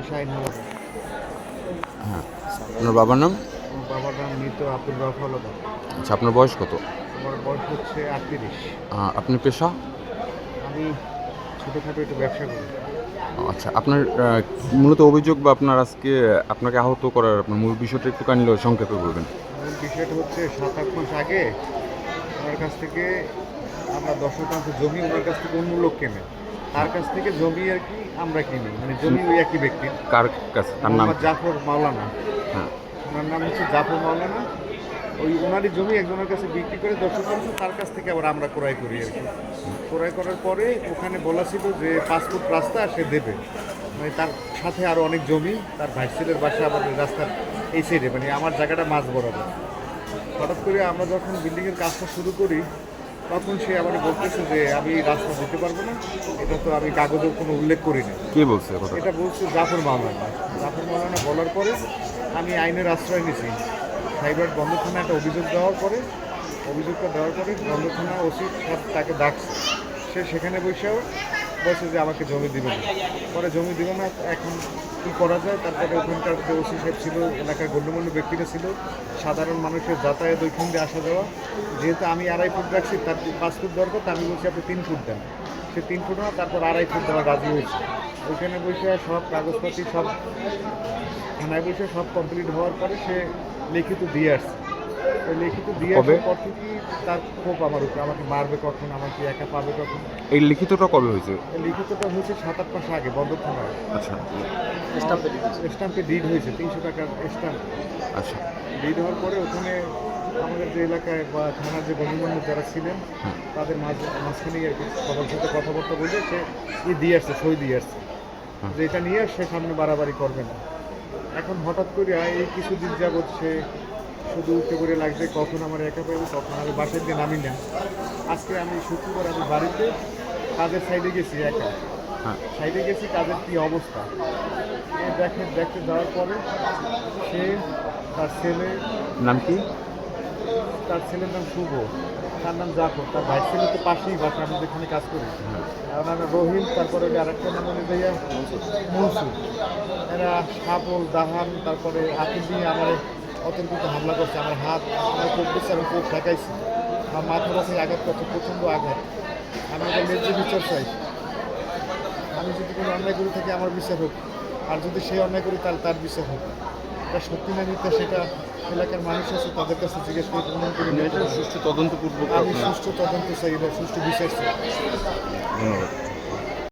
শাহিন হলাদার। হ্যাঁ, আপনার বাবার নাম? আমার বাবার নাম মৃত আব্দুল রফ হলাদার। আচ্ছা, আপনার বয়স কত? আমার বয়স হচ্ছে 38। আপনি পেশা? আমি ছোটোখাটো একটু ব্যবসা করি। আচ্ছা, আপনার মূলত অভিযোগ বা আপনার আজকে আপনাকে আহত করার আপনার মূল বিষয়টা একটু কাইন্ডলি সংক্ষেপে বলবেন। মূল বিষয়টা হচ্ছে 7-8 মাস আগে ওনার কাছ থেকে আমরা 10 শতাংশ জমি ওনার কাছ থেকে অন্য লোক কেনে, তার কাছ থেকে জমি আর কি আমরা কিনি, মানে জমি ওই একই ব্যক্তির। কার কাছে? তার নাম? মোহাম্মদ জাফর মাওলানা। হ্যাঁ। ওনার নাম হচ্ছে জাফর মাওলানা। ওই ওনারই জমি একজনের কাছে বিক্রি করে 10 শতাংশ তার কাছ থেকে আবার আমরা ক্রয় করি আর কি। ক্রয় করার পরে ওখানে বলা ছিল যে 5 ফুট রাস্তা সে দেবে, মানে তার সাথে আরও অনেক জমি, তার ভাইসেলের বাসা আমাদের রাস্তার এই সাইডে, মানে আমার জায়গাটা মাঝ বরাবর। হঠাৎ করে আমরা যখন বিল্ডিংয়ের কাজটা শুরু করি তখন সে আবার বলতেছে যে আমি রাস্তা দিতে পারবো না, এটা তো আমি কাগজের কোনো উল্লেখ করি না। কে বলছে কথা? এটা বলছে জাফর মাওলানা। জাফর মাওলানা বলার পরে আমি আইনের আশ্রয় নিয়েছি। সাইবার বন্ধ থানায় একটা অভিযোগ দেওয়ার পরে, অভিযোগটা দেওয়ার পরে বন্ধ থানা ওসি তাকে ডাকছে। সে সেখানে বসেও বলছে যে আমাকে জমি দিবে না, পরে জমি দিবে না, এখন কী করা যায়। তারপরে ওখানকার যে ওসি সাহেব ছিল, এলাকার গণ্যমান্য ব্যক্তিরা ছিল, সাধারণ মানুষের যাতায়াত ওইখান দিয়ে আসা যাওয়া, যেহেতু আমি 2.5 ফুট রাখছি, তার 5 ফুট দরকার, তা আমি বলছি আপনি 3 ফুট দেন। সে 3 ফুট না, তারপর 2.5 ফুট দেওয়া রাজি হয়েছে। ওইখানে বসে সব কাগজপাতি সব থানায় বসে সব কমপ্লিট হওয়ার পরে সে লিখিত দিয়ে আসছে। ওই লিখিত দিয়ে আসার পর থেকেই তার ক্ষোভ আমার উপরে, আমাকে মারবে কখন, আমাকে একা পাবে কখন। এই লিখিতটা কবে হয়েছে? এই লিখিতটা হয়েছে 7-8 মাস আগে বন্দর থানায়। আচ্ছা স্টাম্পে ডিড হয়েছে 300 টাকার স্টাম্প। আচ্ছা। ডিড হওয়ার পরে ওখানে আমাদের যে এলাকায় বা থানার যে গণ্যমান্য যারা ছিলেন তাদের মাঝখানে আর কি সবার সাথে কথাবার্তা বলে সে দিয়ে আসছে, সই দিয়ে আসছে যে এটা নিয়ে সে সামনে বাড়াবাড়ি করবে না। এখন হঠাৎ করে এই কিছুদিন যাবৎ সে শুধু উঠে করে লাগছে কখন আমার একা পাইবে, কখন আমি বাসায় দিয়ে নামি না। আজকে আমি শুক্রবার আমি বাড়িতে কাজের সাইডে গেছি, একা সাইডে গেছি, কাজের কী অবস্থা দেখতে যাওয়ার পরে সে তার ছেলে নাম কি? তার ছেলের নাম শুভ, তার নাম জাফর, তার ভাই ছেলে তো পাশেই বাসা, আমি যেখানে কাজ করি। ওনার নাম রহিম, তারপরে আরেকটা নাম হলে যাইয়া মনসুর। এরা সাপল দাহান তারপরে আতিল দিয়ে আমার অতর্কিত হামলা করছে, আমার হাত আমার কোপ দিচ্ছে, আমি কোপ ঠেকাইছি, আমার মাথার কাছে আঘাত করছে, প্রচণ্ড আঘাত। আমি ওটা ন্যায্য বিচার চাই। আমি যদি কোনো অন্যায় করে থাকি আমার বিচার হোক, আর যদি সে অন্যায় করি তাহলে তার বিচার হোক। এটা সত্যি না মিথ্যা সেটা এলাকার মানুষ আছে, তাদের কাছে জিজ্ঞেস করে প্রমাণ করে সুষ্ঠু তদন্তপূর্বক আমি সুষ্ঠু তদন্ত চাই, এটা সুষ্ঠু বিচার চাই। ধন্যবাদ।